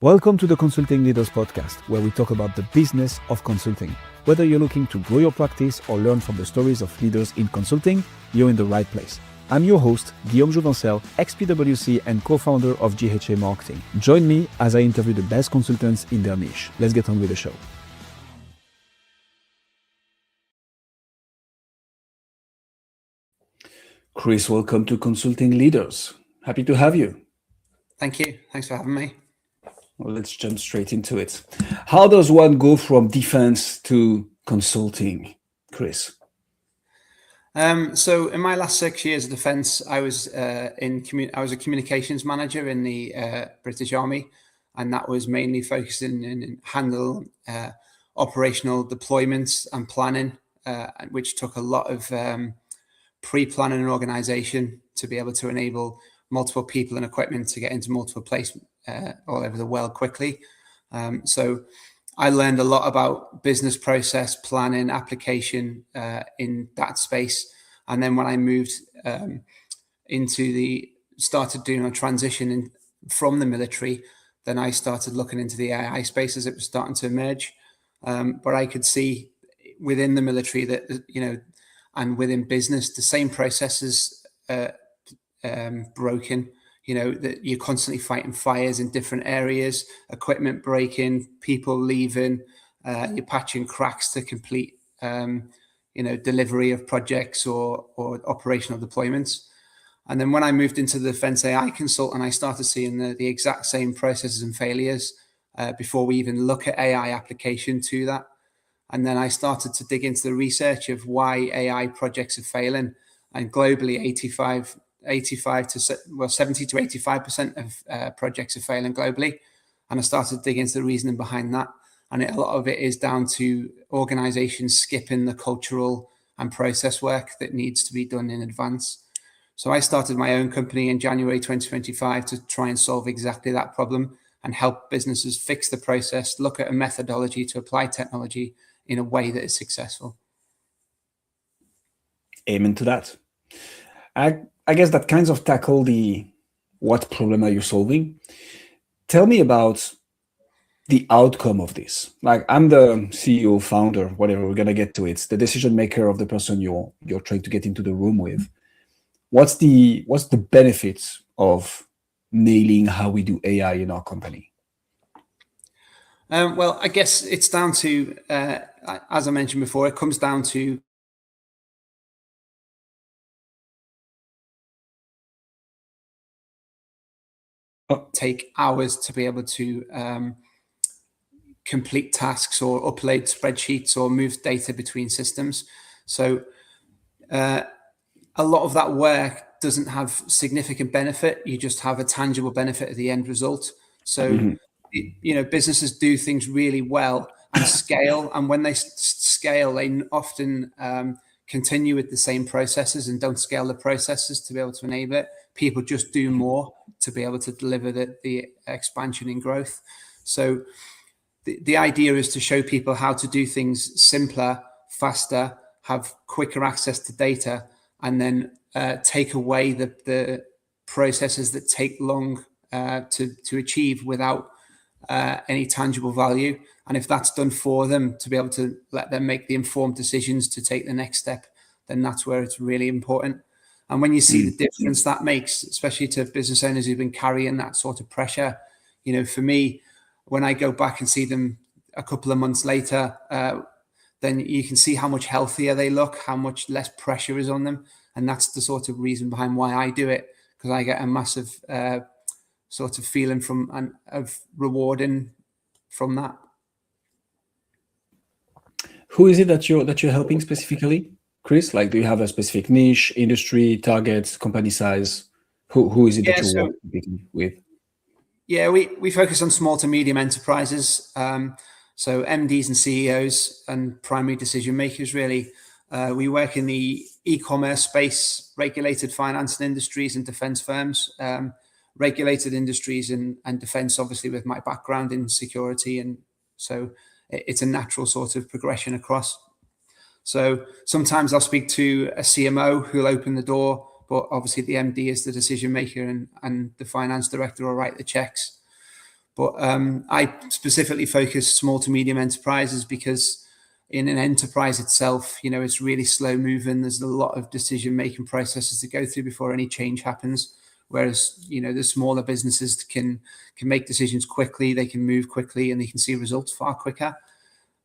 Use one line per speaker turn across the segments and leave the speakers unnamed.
Welcome to the Consulting Leaders Podcast, where we talk about the business of consulting. Whether you're looking to grow your practice or learn from the stories of leaders in consulting, you're in the right place. I'm your host, Guillaume Jouvencel, ex-PwC and co-founder of GHA Marketing. Join me as I interview the best consultants in their niche. Let's get on with the show. Chris, welcome to Consulting Leaders. Happy to have you.
Thank you. Thanks for having me.
Well, let's jump straight into it. How does one go from defense to consulting, Chris?
So in my last 6 years of defence, I was I was a communications manager in the British Army, and that was mainly focused in handle operational deployments and planning, which took a lot of pre-planning and organisation to be able to enable multiple people and equipment to get into multiple places all over the world quickly. So I learned a lot about business process planning, application in that space. And then when I moved started doing a transition from the military, then I started looking into the AI space as it was starting to emerge. But I could see within the military that, and within business, the same processes broken. That you're constantly fighting fires in different areas, equipment breaking, people leaving, you're patching cracks to complete, delivery of projects or operational deployments. And then when I moved into the defense AI consultant, I started seeing the exact same processes and failures before we even look at AI application to that. And then I started to dig into the research of why AI projects are failing. And globally, 70 to 85% of projects are failing globally. And I started to dig into the reasoning behind that. And a lot of it is down to organizations skipping the cultural and process work that needs to be done in advance. So I started my own company in January 2025 to try and solve exactly that problem and help businesses fix the process, look at a methodology to apply technology in a way that is successful.
Amen to that. I guess that kind of tackle what problem are you solving? Tell me about the outcome of this. Like, I'm the CEO, founder, whatever, we're going to get to it, the decision maker of the person you're trying to get into the room with. What's the benefits of nailing how we do AI in our company?
Well, I guess it's down to, as I mentioned before, it comes down to take hours to be able to complete tasks or upload spreadsheets or move data between systems. So a lot of that work doesn't have significant benefit. You just have a tangible benefit of the end result. So, businesses do things really well and scale. And when they scale, they often continue with the same processes and don't scale the processes to be able to enable it. People just do more to be able to deliver the expansion in growth. So the idea is to show people how to do things simpler, faster, have quicker access to data, and then take away the processes that take long to achieve without any tangible value. And if that's done for them, to be able to let them make the informed decisions to take the next step, then that's where it's really important. And when you see the difference that makes, especially to business owners who've been carrying that sort of pressure, for me, when I go back and see them a couple of months later, then you can see how much healthier they look, how much less pressure is on them. And that's the sort of reason behind why I do it, because I get a massive sort of feeling of rewarding from that.
Who is it that you're helping specifically, Chris? Like, do you have a specific niche, industry, targets, company size? Who is it that you're working with?
Yeah, we focus on small to medium enterprises. So MDs and CEOs and primary decision makers, really. We work in the e-commerce space, regulated finance and industries and defense firms, regulated industries and defense, obviously, with my background in security. And so it's a natural sort of progression across. So sometimes I'll speak to a CMO who'll open the door, but obviously the MD is the decision maker and the finance director will write the checks. But I specifically focus small to medium enterprises because in an enterprise itself, it's really slow moving. There's a lot of decision-making processes to go through before any change happens. Whereas, the smaller businesses can make decisions quickly, they can move quickly, and they can see results far quicker.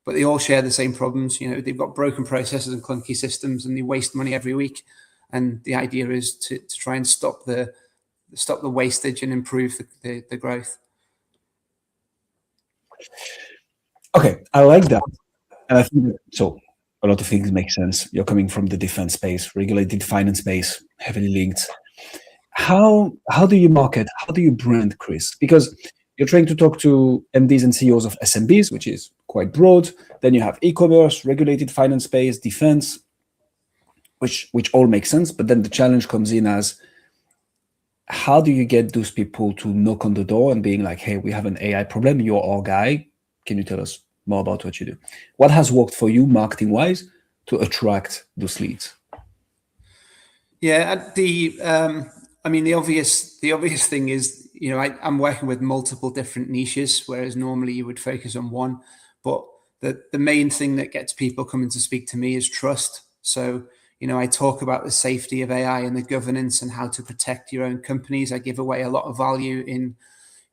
But they all share the same problems. They've got broken processes and clunky systems, and they waste money every week. And the idea is to try and stop the wastage and improve the growth.
Okay, I like that. And I think so. A lot of things make sense. You're coming from the defense space, regulated finance space, heavily linked. How do you market? How do you brand, Chris? Because you're trying to talk to MDs and CEOs of SMBs, which is quite broad. Then you have e-commerce, regulated finance space, defense, which all makes sense. But then the challenge comes in as, how do you get those people to knock on the door and being like, hey, we have an AI problem, you're our guy. Can you tell us more about what you do? What has worked for you marketing-wise to attract those leads?
Yeah, the obvious thing is, I'm working with multiple different niches, whereas normally you would focus on one. But the main thing that gets people coming to speak to me is trust. So, I talk about the safety of AI and the governance and how to protect your own companies. I give away a lot of value in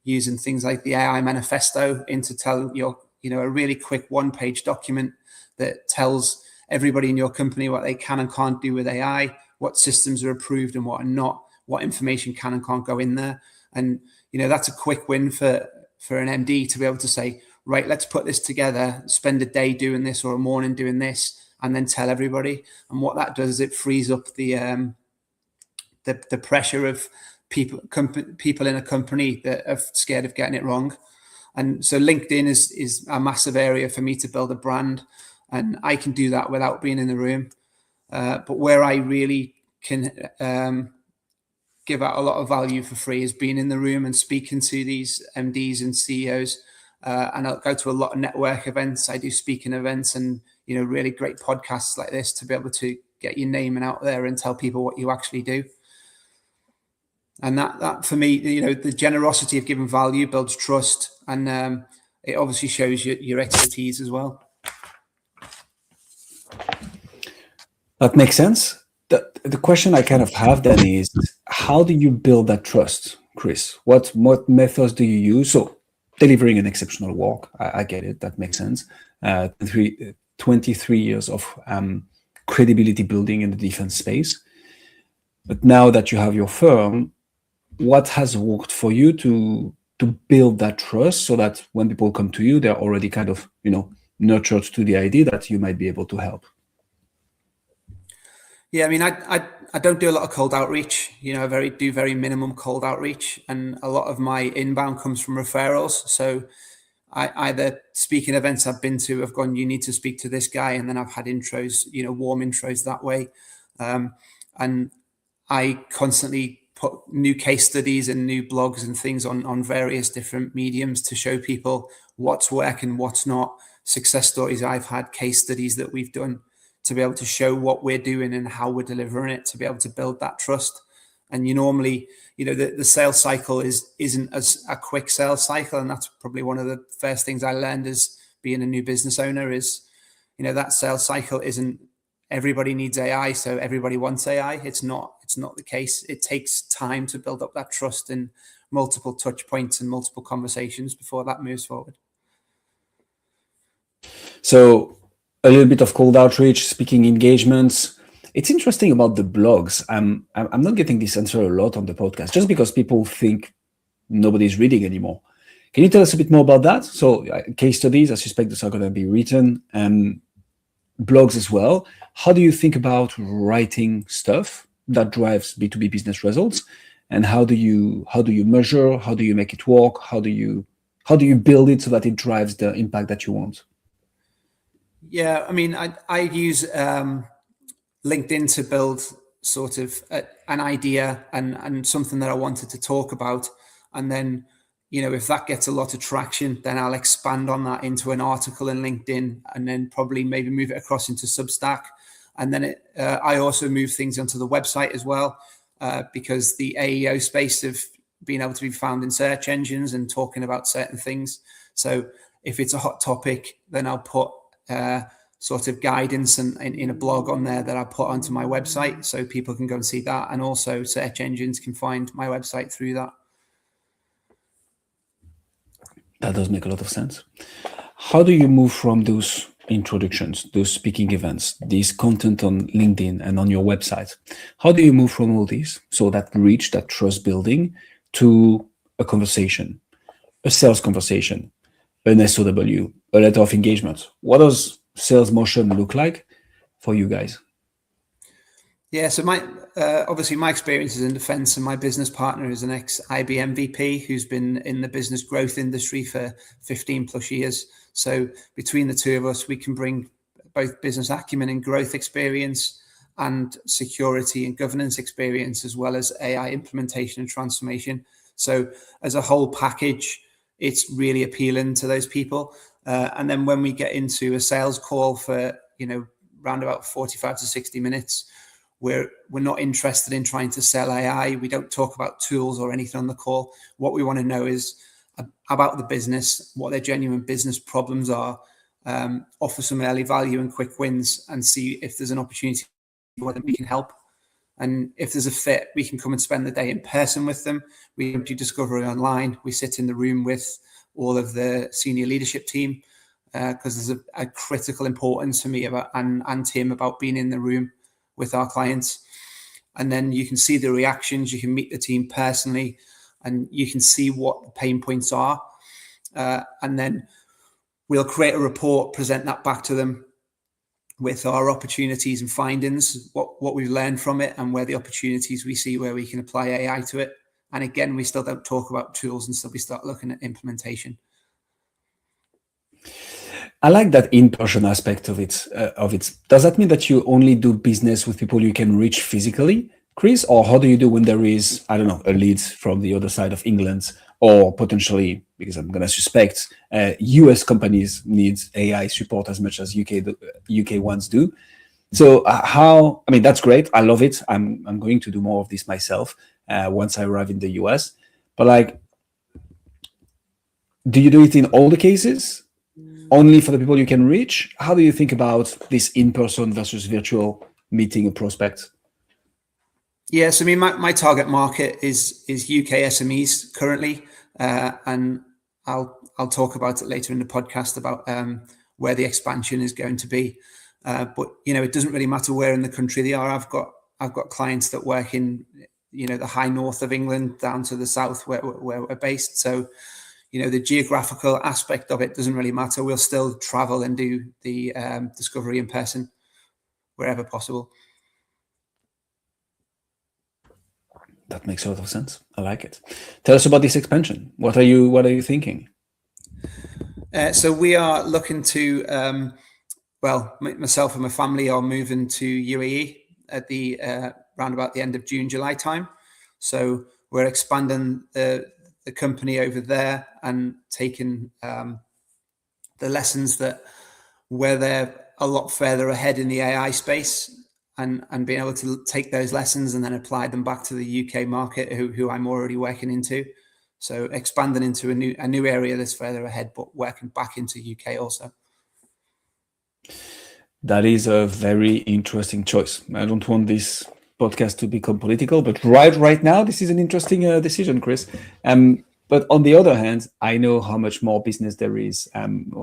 using things like the AI manifesto to tell a really quick one-page document that tells everybody in your company what they can and can't do with AI, what systems are approved and what are not, what information can and can't go in there. And, that's a quick win for an MD to be able to say, right, let's put this together, spend a day doing this or a morning doing this, and then tell everybody. And what that does is it frees up the pressure of people in a company that are scared of getting it wrong. And so LinkedIn is a massive area for me to build a brand, and I can do that without being in the room. But where I really can give out a lot of value for free is being in the room and speaking to these MDs and CEOs. And I'll go to a lot of network events. I do speaking events and, really great podcasts like this to be able to get your name out there and tell people what you actually do. And that for me, the generosity of giving value builds trust, and it obviously shows your expertise as well.
That makes sense. The question I kind of have then is, how do you build that trust, Chris? What methods do you use? So delivering an exceptional work, I get it. That makes sense. 23 years of credibility building in the defense space. But now that you have your firm, what has worked for you to build that trust so that when people come to you, they're already kind of, nurtured to the idea that you might be able to help?
Yeah, I don't do a lot of cold outreach. I do very minimum cold outreach, and a lot of my inbound comes from referrals. So I either speaking events I've been to, I've gone, you need to speak to this guy, and then I've had intros, warm intros that way. And I constantly put new case studies and new blogs and things on various different mediums to show people what's working, what's not, success stories I've had, case studies that we've done, to be able to show what we're doing and how we're delivering it, to be able to build that trust. And normally, the sales cycle isn't as a quick sales cycle. And that's probably one of the first things I learned as being a new business owner is, that sales cycle isn't everybody needs AI, so everybody wants AI. It's not the case. It takes time to build up that trust and multiple touch points and multiple conversations before that moves forward.
So a little bit of cold outreach, speaking engagements. It's interesting about the blogs. I'm not getting this answer a lot on the podcast just because people think nobody's reading anymore. Can you tell us a bit more about that? So case studies, I suspect those are going to be written, blogs as well. How do you think about writing stuff that drives B2B business results? And how do you measure? How do you make it work? How do you build it so that it drives the impact that you want?
Yeah, I use LinkedIn to build sort of an idea and something that I wanted to talk about. And then, if that gets a lot of traction, then I'll expand on that into an article in LinkedIn, and then probably maybe move it across into Substack. And then I also move things onto the website as well, because the AEO space of, being able to be found in search engines and talking about certain things. So if it's a hot topic, then I'll put sort of guidance and in a blog on there that I put onto my website, so people can go and see that, and also search engines can find my website through that.
That does make a lot of sense. How do you move from those introductions, those speaking events, this content on LinkedIn and on your website? How do you move from all these, so that reach, that trust building, to a conversation, a sales conversation, an SOW, a letter of engagement? What does sales motion look like for you guys?
Yeah, so obviously my experience is in defense, and my business partner is an ex-IBM VP who's been in the business growth industry for 15 plus years. So between the two of us, we can bring both business acumen and growth experience, and security and governance experience, as well as AI implementation and transformation. So as a whole package, it's really appealing to those people. And then when we get into a sales call for, around about 45 to 60 minutes, we're not interested in trying to sell AI. We don't talk about tools or anything on the call. What we want to know is about the business, what their genuine business problems are, offer some early value and quick wins, and see if there's an opportunity where we can help. And if there's a fit, we can come and spend the day in person with them. We don't do discovery online. We sit in the room with all of the senior leadership team, because there's a critical importance for me and Tim about being in the room with our clients. And then you can see the reactions, you can meet the team personally, and you can see what the pain points are. And then we'll create a report, present that back to them with our opportunities and findings, what we've learned from it, and where the opportunities we see where we can apply AI to it. And again, we still don't talk about tools until we start looking at implementation.
I like that in-person aspect of it. Does that mean that you only do business with people you can reach physically, Chris? Or how do you do when there is, I don't know, a lead from the other side of England, or potentially, because I'm going to suspect, US companies need AI support as much as UK ones do. So that's great. I love it. I'm going to do more of this myself once I arrive in the US. But do you do it in all the cases? Only for the people you can reach? How do you think about this in-person versus virtual meeting a prospect?
Yes, my target market is UK SMEs currently, and I'll talk about it later in the podcast about where the expansion is going to be. But it doesn't really matter where in the country they are. I've got clients that work in the high north of England down to the south where we're based. So the geographical aspect of it doesn't really matter. We'll still travel and do the discovery in person wherever possible.
That makes a lot of sense. I like it. Tell us about this expansion. What are you thinking?
So we are looking to, myself and my family are moving to UAE at the round about the end of June, July time. So we're expanding the company over there and taking the lessons where they're a lot further ahead in the AI space, and being able to take those lessons and then apply them back to the UK market, who I'm already working into. So expanding into a new area that's further ahead, but working back into UK also.
That is a very interesting choice. I don't want this podcast to become political, but right now, this is an interesting decision, Chris. But on the other hand, I know how much more business there is.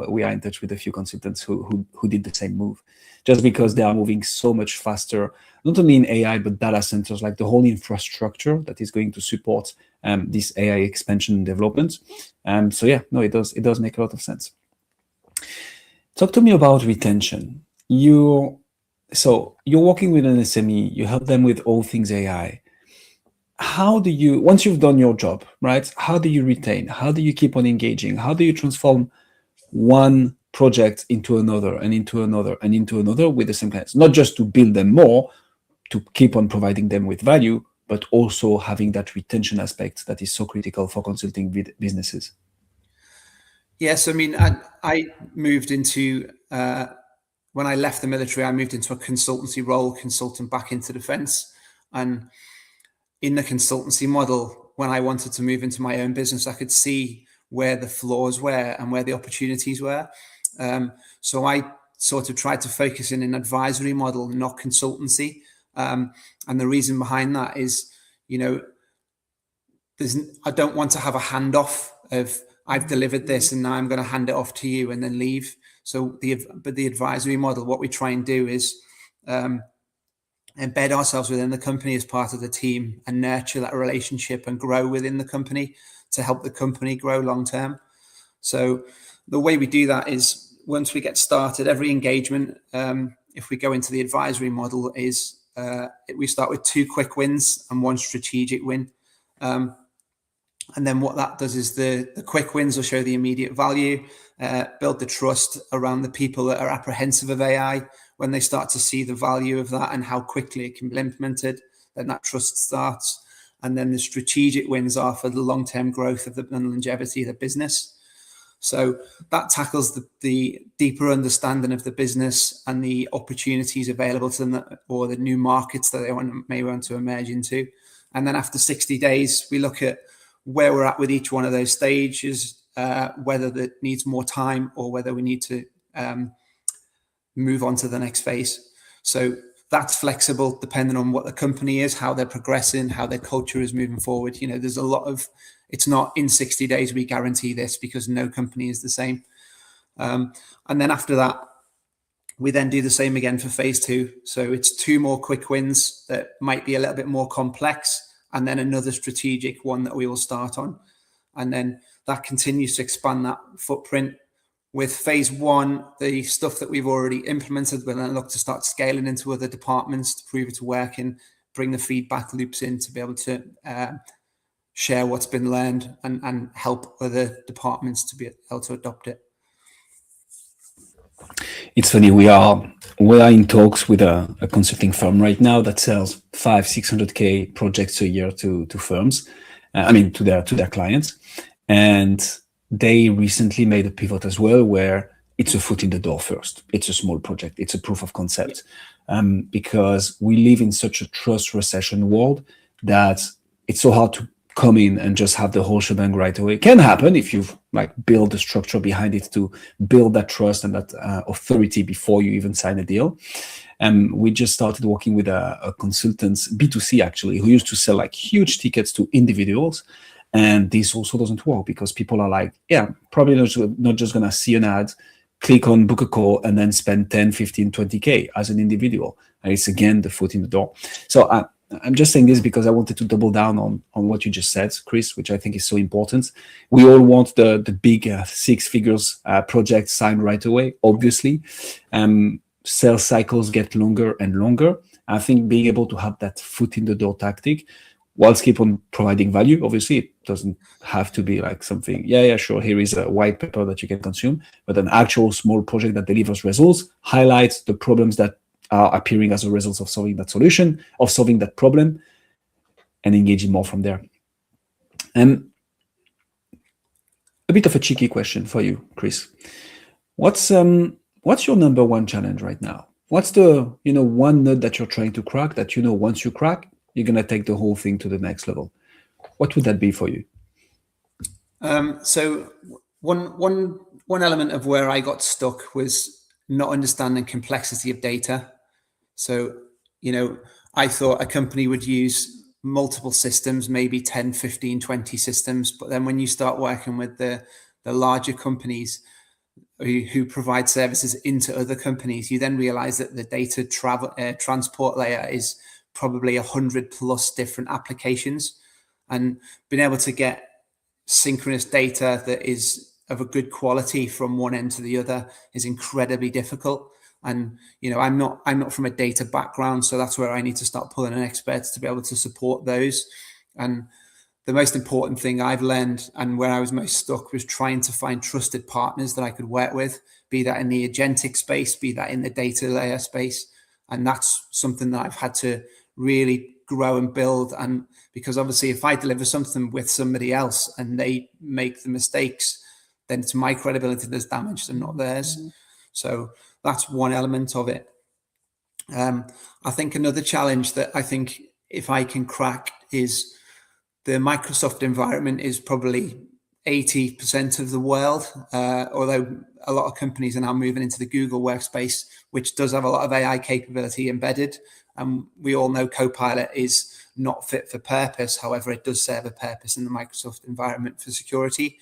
We are in touch with a few consultants who did the same move, just because they are moving so much faster, not only in AI, but data centers, like the whole infrastructure that is going to support this AI expansion and development. It does make a lot of sense. Talk to me about retention. You're working with an SME, you help them with all things AI. How do you, once you've done your job, right? How do you retain? How do you keep on engaging? How do you transform one project into another and into another and into another with the same clients? Not just to build them more, to keep on providing them with value, but also having that retention aspect that is so critical for consulting businesses.
Yes, I moved into, when I left the military, I moved into a consultancy role, consulting back into defense. And in the consultancy model, when I wanted to move into my own business, I could see where the flaws were and where the opportunities were. So I sort of tried to focus in an advisory model, not consultancy. And the reason behind that is, I don't want to have a handoff of I've delivered this and now I'm going to hand it off to you and then leave. So the advisory model, what we try and do is embed ourselves within the company as part of the team and nurture that relationship and grow within the company to help the company grow long term. So the way we do that is once we get started, every engagement, if we go into the advisory model, is we start with 2 quick wins and 1 strategic win. And then what that does is the quick wins will show the immediate value, build the trust around the people that are apprehensive of AI. When they start to see the value of that and how quickly it can be implemented, then that trust starts. And then the strategic wins are for the long-term growth of and longevity of the business. So that tackles the deeper understanding of the business and the opportunities available to them, or the new markets that they may want to emerge into. And then after 60 days, we look at where we're at with each one of those stages, whether that needs more time or whether we need to move on to the next phase. So that's flexible depending on what the company is, how they're progressing, how their culture is moving forward. There's a lot of, it's not in 60 days we guarantee this, because no company is the same. And then after that, we then do the same again for phase 2. So it's 2 more quick wins that might be a little bit more complex, and then another strategic one that we will start on. And then that continues to expand that footprint. With phase 1, the stuff that we've already implemented, we'll then look to start scaling into other departments to prove it's working, bring the feedback loops in to be able to share what's been learned and help other departments to be able to adopt it.
It's funny, we are in talks with a consulting firm right now that sells 500-600K projects a year to firms, to their clients. And they recently made a pivot as well, where it's a foot in the door first. It's a small project. It's a proof of concept. Because we live in such a trust recession world that it's so hard to come in and just have the whole shebang right away. It can happen if you've build the structure behind it to build that trust and that authority before you even sign a deal. We just started working with a consultant, B2C actually, who used to sell huge tickets to individuals. And this also doesn't work because people are probably not just going to see an ad, click on book a call, and then spend 10, 15, 20K as an individual. And it's again the foot in the door. So I'm just saying this because I wanted to double down on what you just said, Chris, which I think is so important. We all want the big 6 figures project signed right away, obviously. Sales cycles get longer and longer. I think being able to have that foot in the door tactic, whilst keep on providing value, obviously it doesn't have to be something, sure, here is a white paper that you can consume, but an actual small project that delivers results, highlights the problems that are appearing as a result of solving that solution, of solving that problem, and engaging more from there. A bit of a cheeky question for you, Chris. What's your number 1 challenge right now? What's the one nut that you're trying to crack that once you crack, you're gonna take the whole thing to the next level? What would that be for you?
So one element of where I got stuck was not understanding complexity of data. So, I thought a company would use multiple systems, maybe 10, 15, 20 systems. But then when you start working with the larger companies who provide services into other companies, you then realize that the data transport layer is probably 100+ different applications. And being able to get synchronous data that is of a good quality from one end to the other is incredibly difficult. And I'm not from a data background, so that's where I need to start pulling in experts to be able to support those. And the most important thing I've learned, and where I was most stuck, was trying to find trusted partners that I could work with, be that in the agentic space, be that in the data layer space. And that's something that I've had to really grow and build. And because obviously if I deliver something with somebody else and they make the mistakes, then it's my credibility that's damaged and not theirs. So that's one element of it. I think another challenge that I think if I can crack is the Microsoft environment is probably 80% of the world, although a lot of companies are now moving into the Google workspace, which does have a lot of AI capability embedded. And we all know Copilot is not fit for purpose. However, it does serve a purpose in the Microsoft environment for security.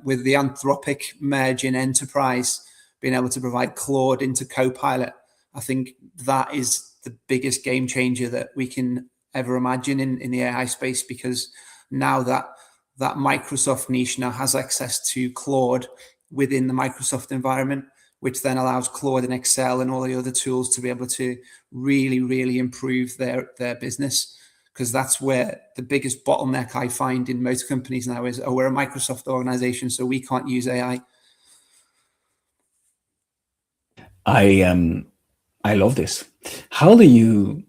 With the Anthropic merge in enterprise, being able to provide Claude into Copilot, I think that is the biggest game changer that we can ever imagine in the AI space, because now that Microsoft niche now has access to Claude within the Microsoft environment, which then allows Claude and Excel and all the other tools to be able to really, really improve their business. Because that's where the biggest bottleneck I find in most companies now is, we're a Microsoft organization, so we can't use AI.
I love this. How do you,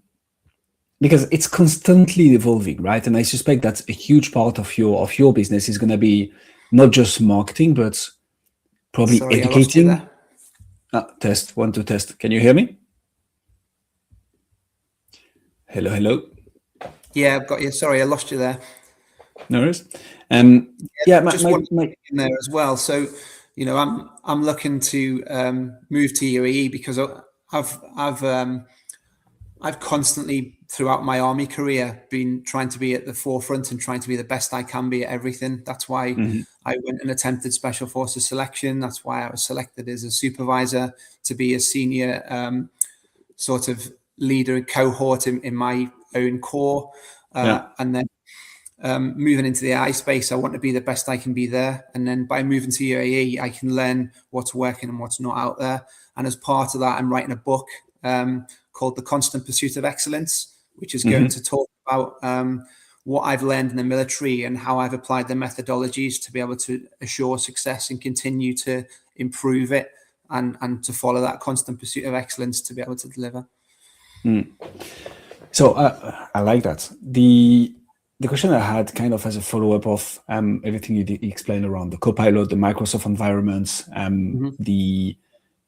because it's constantly evolving, right? And I suspect that's a huge part of your business is going to be not just marketing, but probably educating. Test, 1, 2, test. Can you hear me? Hello, hello.
Yeah, I've got you. Sorry, I lost you there.
No worries.
Just one in there as well. So, you know, I'm looking to move to UAE because I've constantly throughout my army career been trying to be at the forefront and trying to be the best I can be at everything. That's why I went and attempted Special Forces selection. That's why I was selected as a supervisor to be a senior sort of leader cohort in my own corps. And then moving into the AI space, I want to be the best I can be there. And then by moving to UAE, I can learn what's working and what's not out there. And as part of that, I'm writing a book called The Constant Pursuit of Excellence, which is going to talk about what I've learned in the military and how I've applied the methodologies to be able to assure success and continue to improve it and to follow that constant pursuit of excellence to be able to deliver.
So I like that. The question I had kind of as a follow-up of everything you explained around the Copilot, the Microsoft environments, the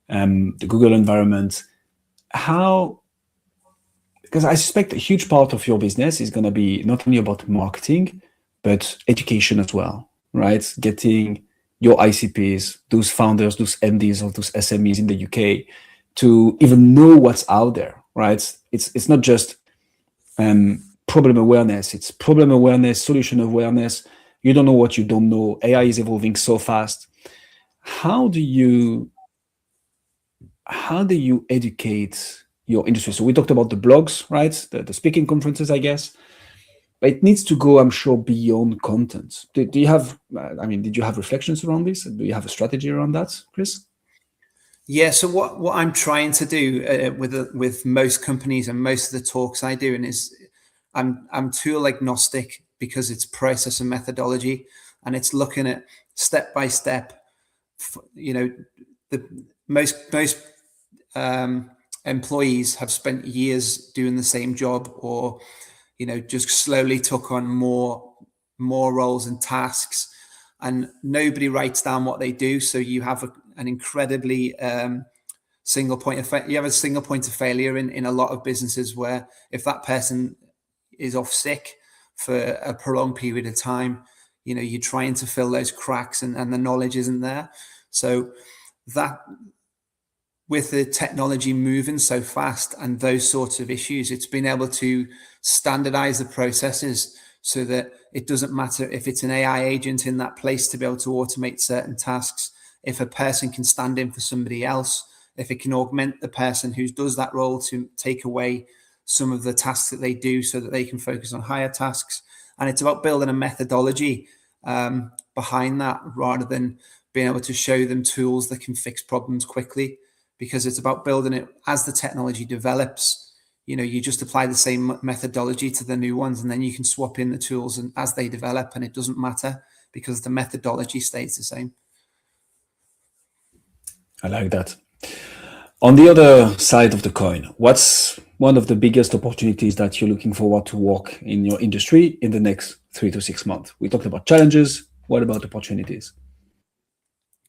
Google environment, how, because I suspect a huge part of your business is going to be not only about marketing, but education as well, right? Getting your ICPs, those founders, those MDs of those SMEs in the UK to even know what's out there, right? It's not just problem awareness, it's problem awareness, solution awareness. You don't know what you don't know. AI is evolving so fast. How do you educate your industry? So we talked about the blogs, right? The speaking conferences, I guess. But it needs to go, I'm sure, beyond content. Do you have, did you have reflections around this? Do you have a strategy around that, Chris?
Yeah, so what I'm trying to do with most companies and most of the talks I do, and is I'm tool agnostic because it's process and methodology, and it's looking at step by step. You know, the most employees have spent years doing the same job, or just slowly took on more roles and tasks, and nobody writes down what they do. So you have an incredibly single point of failure in a lot of businesses, where if that person is off sick for a prolonged period of time, you're trying to fill those cracks and the knowledge isn't there. So that, with the technology moving so fast and those sorts of issues, it's been able to standardize the processes so that it doesn't matter if it's an AI agent in that place to be able to automate certain tasks. If a person can stand in for somebody else, if it can augment the person who does that role to take away some of the tasks that they do so that they can focus on higher tasks. And it's about building a methodology behind that, rather than being able to show them tools that can fix problems quickly, because it's about building it as the technology develops. You just apply the same methodology to the new ones, and then you can swap in the tools and as they develop, and it doesn't matter because the methodology stays the same.
I like that. On the other side of the coin, what's one of the biggest opportunities that you're looking forward to work in your industry in the next 3 to 6 months? We talked about challenges. What about opportunities?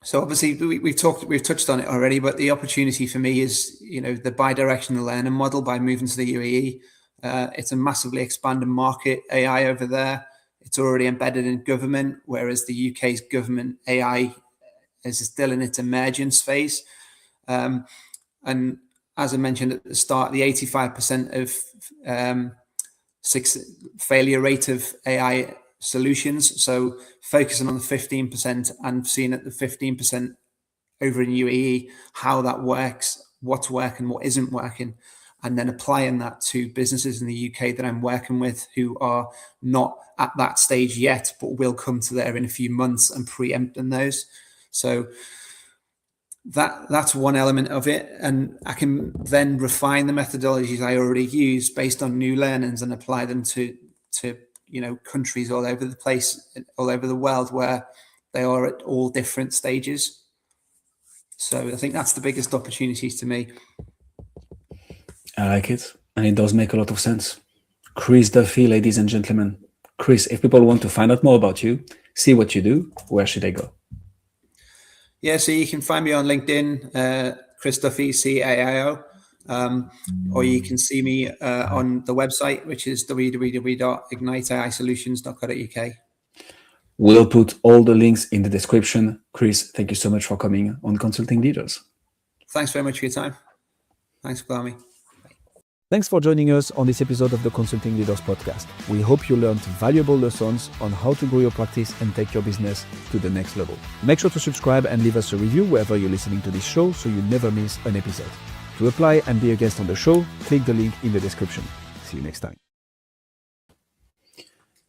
So obviously we've touched on it already, but the opportunity for me is, the bi-directional learning model by moving to the UAE. It's a massively expanding market, AI over there. it's already embedded in government, whereas the UK's government AI is still in its emergence phase. And as I mentioned at the start, the 85% of failure rate of AI solutions. So focusing on the 15% and seeing at the 15% over in UAE, how that works, what's working, what isn't working, and then applying that to businesses in the UK that I'm working with who are not at that stage yet, but will come to there in a few months, and preempting those. So that's one element of it. And I can then refine the methodologies I already use based on new learnings and apply them to countries all over the place, all over the world, where they are at all different stages. So I think that's the biggest opportunities to me.
I like it. And it does make a lot of sense. Chris Duffy, ladies and gentlemen. Chris, if people want to find out more about you, see what you do, where should they go?
Yeah, so you can find me on LinkedIn, Chris Duffy, CAIO, or you can see me on the website, which is www.IgniteAISolutions.co.uk.
We'll put all the links in the description. Chris, thank you so much for coming on Consulting Leaders.
Thanks very much for your time. Thanks for having me.
Thanks for joining us on this episode of the Consulting Leaders Podcast. We hope you learned valuable lessons on how to grow your practice and take your business to the next level. Make sure to subscribe and leave us a review wherever you're listening to this show so you never miss an episode. To apply and be a guest on the show, click the link in the description. See you next time.